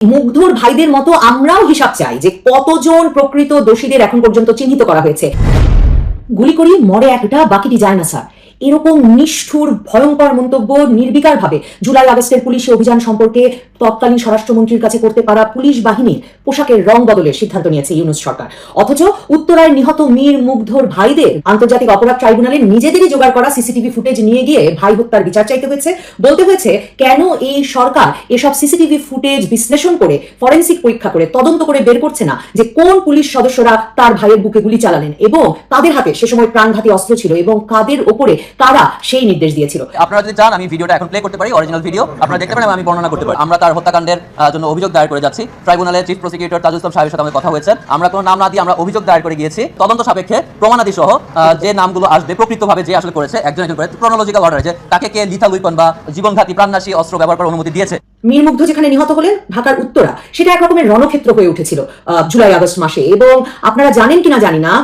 মুগ্ধর ভাইদের মতো আমরাও হিসাব চাই যে কতজন প্রকৃত দোষীদের এখন পর্যন্ত চিহ্নিত করা হয়েছে। গুলি করি মরে একটা, বাকিটি যায় না স্যার, এরকম নিষ্ঠুর ভয়ঙ্কর মন্তব্য নির্বিকারভাবে জুলাই আগস্টের পুলিশি অভিযান সম্পর্কে তৎকালীন স্বরাষ্ট্রমন্ত্রীর কাছে করতে পারা পুলিশ বাহিনীর পোশাকের রং বদলের সিদ্ধান্ত নিয়েছে ইউনূস সরকার। অথচ উত্তরায় নিহত মীর মুগ্ধর ভাইদের আন্তর্জাতিক অপরাধ ট্রাইব্যুনালে নিজেদেরই জোগাড় করা সিসিটিভি ফুটেজ নিয়ে গিয়ে ভাই হত্যার বিচার চাইতে হয়েছে। বলতে হয়েছে কেন এই সরকার এসব সিসিটিভি ফুটেজ বিশ্লেষণ করে ফরেনসিক পরীক্ষা করে তদন্ত করে বের করছে না যে কোন পুলিশ সদস্যরা তার ভাইয়ের বুকে গুলি চালালেন এবং তাদের হাতে সে সময় প্রাণঘাতী অস্ত্র ছিল এবং কাদের ওপরে কারা সেই নির্দেশ দিয়েছিল। আপনারা যদি চান আমি ভিডিওটা এখন প্লে করতে পারি, অরিজিনাল ভিডিও আপনারা দেখতে পারেন, আমি বর্ণনা করতে পারি। আমরা তার হত্যাকাণ্ডের জন্য অভিযোগ দায়ের করে যাচ্ছি। ট্রাইব্যুনালে চিফ প্রসিকিউটর তাজুল ইসলাম সাহেবের সাথে আমাদের কথা হয়েছে। আমরা কোনো নাম না দিয়ে আমরা অভিযোগ দায়ের করে গিয়েছি। তদন্ত সাপেক্ষে প্রমাণাদি সহ যে নামগুলো আসবে প্রকৃতভাবে যে আসলে করেছে একজন একজন করে ক্রনোলজিক্যাল অর্ডারে যে তাকে কে লিথাল উইপন বা জীবনঘাতী প্রাণনাশী অস্ত্র ব্যবহার করার অনুমতি দিয়েছে। মীর মুগ্ধ যেখানে নিহত হলেন ঢাকার উত্তরা, সেটা একরকমের রণক্ষেত্র হয়ে উঠেছিল জুলাই আগস্ট মাসে। এবং আপনারা জানেন কিনা জানি না,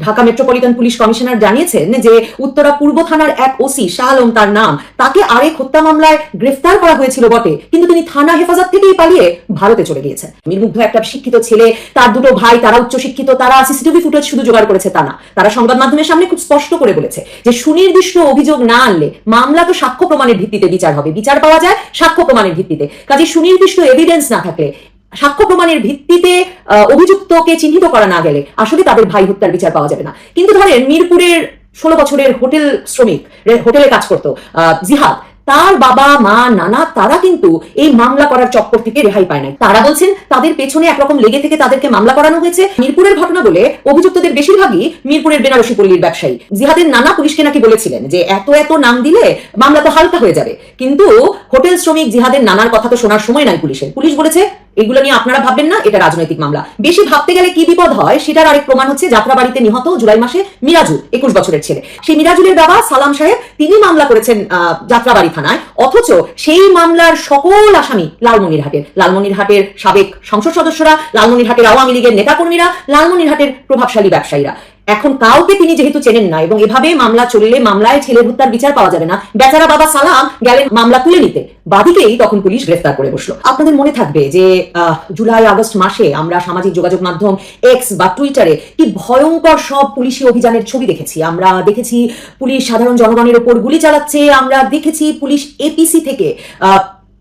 ঢাকা মেট্রোপলিটন পুলিশ কমিশনার জানিয়েছেন যে উত্তরা পূর্ব থানার এক ওসি শাহ আলম তার নাম, তাকে আরেক হত্যা মামলায় গ্রেফতার করা হয়েছিল বটে, কিন্তু তিনি থানা হেফাজত থেকেই পালিয়ে ভারতে চলে গিয়েছেন। মীর মুগ্ধ একটা শিক্ষিত ছেলে, তার দুটো ভাই তারা উচ্চশিক্ষিত, তারা সিসিটিভি ফুটেজ শুধু জোগাড় করেছে তা না, তারা সংবাদ মাধ্যমের সামনে খুব স্পষ্ট করে বলেছে যে সুনির্দিষ্ট অভিযোগ না আনলে মামলা তো সাক্ষ্য প্রমাণের ভিত্তিতে বিচার হবে, বিচার পাওয়া যায় সাক্ষ্য প্রমাণের ভিত্তিতে। কাজে সুনির্দিষ্ট এভিডেন্স না থাকলে, সাক্ষ্য প্রমাণের ভিত্তিতে অভিযুক্তকে চিহ্নিত করা না গেলে আসলে তাদের ভাই হত্যার বিচার পাওয়া যাবে না। কিন্তু ধরেন মিরপুরের 16 বছরের হোটেল শ্রমিক, হোটেলে কাজ করতো জিহাদ, তার বাবা মা নানা তারা কিন্তু এই মামলা করার চক্কর থেকে রেহাই পায় নাই। তারা বলছেন তাদের পেছনে একরকম লেগে থেকে তাদেরকে মামলা করানো হয়েছে। মিরপুরের ঘটনা বলে অভিযুক্তদের বেশিরভাগই মিরপুরের বেনারসি পল্লীর ব্যবসায়ী। জিহাদের নানা পুলিশকে নাকি বলেছিলেন যে এত এত নাম দিলে মামলা তো হালকা হয়ে যাবে, কিন্তু হোটেল শ্রমিক জিহাদের নানার কথা তো শোনার সময় নাই পুলিশের। পুলিশ বলেছে এগুলো নিয়ে আপনারা ভাববেন না, এটা রাজনৈতিক মামলা। বেশি ভাবতে গেলে কি বিপদ হয় সেটার আরেক প্রমাণ হচ্ছে যাত্রাবাড়িতে নিহত জুলাই মাসে মিরাজুল, 21 বছরের ছেলে। সেই মিরাজুলের বাবা সালাম সাহেব, তিনি মামলা করেছেন যাত্রাবাড়ি থানায়, অথচ সেই মামলার সকল আসামি লালমনিরহাটের সাবেক সংসদ সদস্যরা, লালমনিরহাটের আওয়ামী লীগের নেতাকর্মীরা, লালমনিরহাটের প্রভাবশালী ব্যবসায়ীরা। এখন কাউকে তিনি যেহেতু চেনেন না এবং এভাবে মামলা চললে মামলায় ছেলের হত্যার বিচার পাওয়া যাবে না, বেচারা বাবা সালাম গেলেন মামলা তুলে নিতে, বাদীকেই তখন পুলিশ গ্রেফতার করে বসলো। আপনাদের মনে থাকবে যে জুলাই আগস্ট মাসে আমরা সামাজিক যোগাযোগ মাধ্যম এক্স বা টুইটারে কি ভয়ঙ্কর সব পুলিশি অভিযানের ছবি দেখেছি। আমরা দেখেছি পুলিশ সাধারণ জনগণের উপর গুলি চালাচ্ছে, আমরা দেখেছি পুলিশ এপিসি থেকে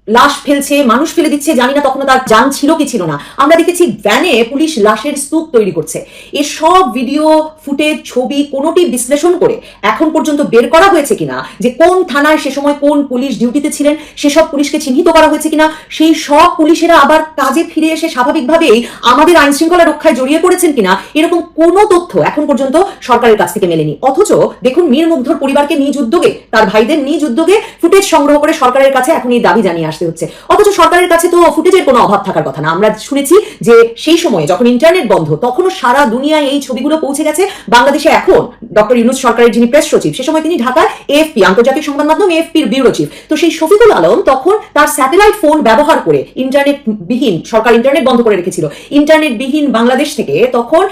লাশ ফেলছে, মানুষ ফেলে দিচ্ছে, জানি না তখন তার জান ছিল কি ছিল না। আমরা দেখেছি ভ্যানে পুলিশ লাশের স্তূপ তৈরি করছে। এসব ভিডিও ফুটেজ, ছবি কোনোটি বিশ্লেষণ করে এখন পর্যন্ত বের করা হয়েছে কিনা যে কোন থানায় সে সময় কোন পুলিশ ডিউটিতে ছিলেন, সেসব পুলিশকে চিহ্নিত করা হয়েছে কিনা, সেই সব পুলিশেরা আবার কাজে ফিরে এসে স্বাভাবিকভাবেই আমাদের আইন শৃঙ্খলা রক্ষায় জড়িয়ে পড়েছেন কিনা, এরকম কোনো তথ্য এখন পর্যন্ত সরকারের কাছ থেকে মেলেনি। অথচ দেখুন মীর মুগ্ধর পরিবারকে নিজ উদ্যোগে, তার ভাইদের নিজ উদ্যোগে ফুটেজ সংগ্রহ করে সরকারের কাছে এখন এই দাবি জানিয়ে হচ্ছে। অথচ সরকারের কাছে তো ফুটেজের কোনো অভাব থাকার কথা না। আমরা শুনেছি যে সেই সময়ে যখন ইন্টারনেট বন্ধ তখনও সারা দুনিয়ায় এই ছবিগুলো পৌঁছে গেছে। বাংলাদেশে এখন ডক্টর ইউনূস সরকারের যিনি প্রেস সচিব, সে সময় তিনি ঢাকায় এএফপি, আন্তর্জাতিক সংবাদ মাধ্যম এএফপির ব্যুরো চিফ, তো সেই শফিকুল আলম তখন তার স্যাটেলাইট ফোন ব্যবহার করে, ইন্টারনেট বিহীন, সরকার ইন্টারনেট বন্ধ করে রেখেছিল, ইন্টারনেট বিহীন বাংলাদেশ থেকে তখন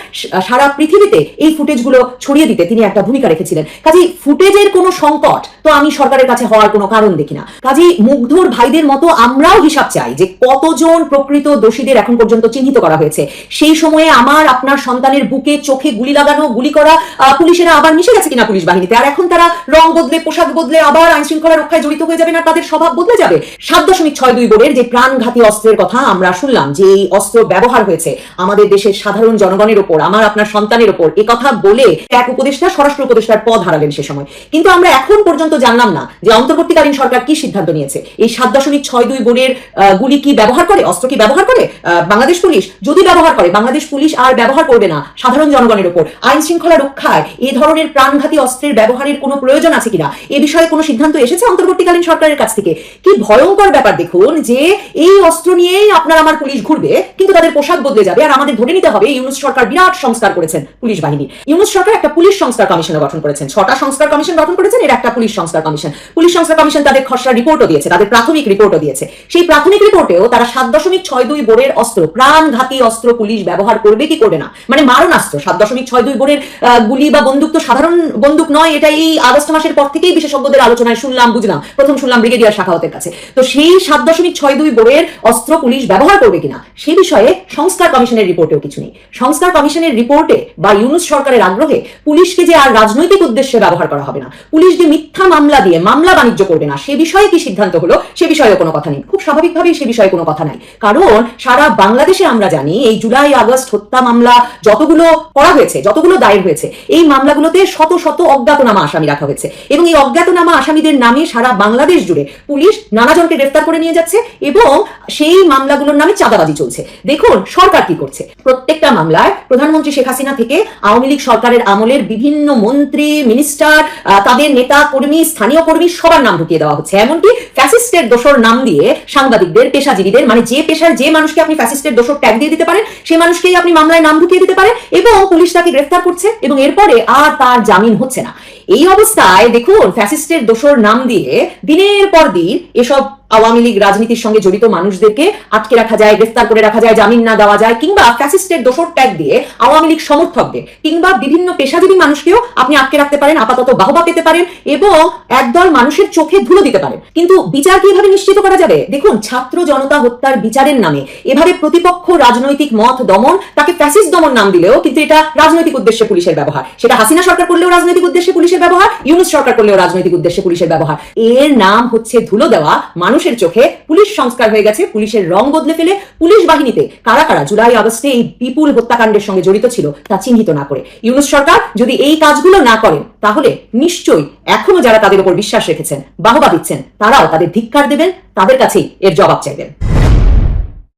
সারা পৃথিবীতে এই ফুটেজগুলো ছড়িয়ে দিতে তিনি একটা ভূমিকা রেখেছিলেন। কাজেই ফুটেজের কোনো সংকট তো আমি সরকারের কাছে হওয়ার কোনো কারণ দেখি না। কাজেই মুগ্ধর ভাইদের মতো আমরাও হিসাব চাই যে কতজন প্রকৃত দোষীদের এখন পর্যন্ত চিহ্নিত করা হয়েছে। সেই সময়ে আমার আপনার সন্তানের বুকে চোখে গুলি লাগানো, গুলি করা পুলিশেরা আবার মিশে গেছে কিনা পুলিশ বাহিনীতে, আর এখন তারা রং বদলে, পোশাক বদলে আবার আইন শৃঙ্খলা রক্ষায় জড়িত হয়ে যাবে না, তাদের স্বভাব বদলে যাবে। 7.62 বোর্ডের যে প্রাণঘাতী অস্ত্রের কথা আমরা শুনলাম, যে এই অস্ত্র ব্যবহার হয়েছে আমাদের দেশের সাধারণ জনগণের ওপর, আমার আপনার সন্তানের ওপর, এ কথা বলে এক উপদেষ্টা স্বরাষ্ট্র উপদেষ্টার পদ হারালেন সে সময়। কিন্তু আমরা এখন পর্যন্ত জানলাম না যে অন্তর্বর্তীকালীন সরকার কি সিদ্ধান্ত নিয়েছে। এই 7.62 বোর্ডের গুলি কি ব্যবহার করে, অস্ত্র কি ব্যবহার করে বাংলাদেশ পুলিশ? যদি ব্যবহার করে, বাংলাদেশ পুলিশ আর ব্যবহার করবে না সাধারণ জনগণের উপর। আইন শৃঙ্খলা রক্ষায় এই ধরনের প্রাণঘাতী অস্ত্রের ব্যবহারের কোনো প্রয়োজন আছে কিনা, এ বিষয়ে কোনো সিদ্ধান্ত এসেছে অন্তর্বর্তীকালীন সরকারের কাছ থেকে? কি ভয়ঙ্কর ব্যাপার দেখুন, যে এই অস্ত্র নিয়েই আপনার আমার পুলিশ ঘুরবে, কিন্তু তাদের পোশাক বদলে যাবে, আর আমাদের ধরে নিতে হবে ইউনূস সরকার বিরাট সংস্কার করেছেন পুলিশ বাহিনী। ইউনূস সরকার একটা পুলিশ সংস্কার কমিশন গঠন করেছেন, 6টা সংস্কার কমিশন গঠন করেছেন, এর একটা পুলিশ সংস্কার কমিশন। পুলিশ সংস্কার কমিশন তাদের খসড়া রিপোর্টও দিয়েছে, তাদের প্রাথমিক রিপোর্ট রিপোর্টও দিয়েছে। সেই প্রাথমিক রিপোর্টেও তারা 7.62 বোরের অস্ত্র, প্রাণঘাতী অস্ত্র পুলিশ ব্যবহার করবে কি করবে না, মানে মারণাস্ত্র 7.62 বোরের গুলি বা বন্দুক তো সাধারণ বন্দুক নয়, এটা এই আগস্ট মাসের পর থেকেই বিশেষজ্ঞদের আলোচনায় শুনলাম, বুঝলাম, প্রথম শুনলাম ব্রিগেডিয়ার শাখাওয়াতের কাছে। তো সেই 7.62 বোরের অস্ত্র পুলিশ ব্যবহার করবে কিনা সে বিষয়ে সংস্কার কমিশনের রিপোর্টেও কিছু নেই। সংস্কার কমিশনের রিপোর্টে বা ইউনূস সরকারের আগ্রহে পুলিশকে যে আর রাজনৈতিক উদ্দেশ্যে ব্যবহার করা হবে না, পুলিশ যে মিথ্যা মামলা দিয়ে মামলা বাণিজ্য করবে না, সে বিষয়ে কি সিদ্ধান্ত হলো সে বিষয়েও কোনো কথা নেই। খুব স্বাভাবিকভাবেই সে বিষয়ে কোনো কথা নাই, কারণ সারা বাংলাদেশে আমরা জানি এই জুলাই আগস্ট হত্যা মামলা যতগুলো করা হয়েছে, যতগুলো দায়ের হয়েছে, এই মামলাগুলোতে শত শত অজ্ঞাতনামা আসামি রাখা হয়েছে এবং এই অজ্ঞাতনামা আসামিদের নামে সারা বাংলাদেশ জুড়ে পুলিশ নানাজনকে গ্রেফতার করে নিয়ে যাচ্ছে এবং সেই মামলাগুলোর নামে চাঁদাবাজি চলছে। দেখুন সরকার কি করছে, প্রত্যেকটা মামলায় প্রধানমন্ত্রী শেখ হাসিনা থেকে আওয়ামী লীগ সরকারের আমলের বিভিন্ন মন্ত্রী, মিনিস্টার, তাদের নেতা কর্মী, স্থানীয় কর্মী সবার নাম ঢুকিয়ে দেওয়া হচ্ছে। এমনকি ফ্যাসিস্টের দোসর নাম দিয়ে সাংবাদিকদের, পেশাজীবীদের, মানে যে পেশার যে মানুষকে আপনি ফ্যাসিস্টের দোসর ট্যাগ দিয়ে দিতে পারেন সেই মানুষকেই আপনি মামলায় নাম ঢুকিয়ে দিতে পারেন এবং পুলিশ তাকে গ্রেফতার করছে এবং এরপরে আর তার জামিন হচ্ছে না। এই অবস্থায় দেখুন ফ্যাসিস্টের দোসর নাম দিয়ে দিনের পর দিন এসব আওয়ামী লীগ রাজনীতির সঙ্গে জড়িত মানুষদেরকে আটকে রাখা যায়, গ্রেফতার করে রাখা যায়, জামিন না দেওয়া যায়, কিংবা ফ্যাসিস্টের দোসর ট্যাগ দিয়ে আওয়ামী লীগ সমর্থকদের কিংবা বিভিন্ন পেশাজীবী মানুষকেও আপনি আটকে রাখতে পারেন, আপাতত বাহবা পেতে পারেন এবং একদল মানুষের চোখে ধুলো দিতে পারেন। কিন্তু বিচার কিভাবে নিশ্চিত করা যাবে? দেখুন ছাত্র জনতা হত্যার বিচারের নামে এভাবে প্রতিপক্ষ রাজনৈতিক মত দমন, তাকে ফ্যাসিস্ট দমন নাম দিলেও কিন্তু এটা রাজনৈতিক উদ্দেশ্যে পুলিশের ব্যবহার। সেটা হাসিনা সরকার করলেও রাজনৈতিক উদ্দেশ্যে পুলিশের ব্যবহার, ইউনূস সরকার করলেও রাজনৈতিক উদ্দেশ্যে পুলিশের ব্যবহার। এর নাম হচ্ছে ধুলো দেওয়া। মানুষের চোখে পুলিশ সংস্কার হয়ে গেছে, পুলিশের রং বদলে ফেলে পুলিশ বাহিনীতে কারা কারা জুলাই আগস্টে এই বিপুল হত্যাকাণ্ডের সঙ্গে জড়িত ছিল তা চিহ্নিত না করে ইউনূস সরকার যদি এই কাজগুলো না করেন তাহলে নিশ্চয়ই এখনো যারা তাদের উপর বিশ্বাস রেখেছেন, বাহবা দিচ্ছেন, তারাও তাদের ধিক্কার দেবেন, তাদের কাছেই এর জবাব চাইবেন।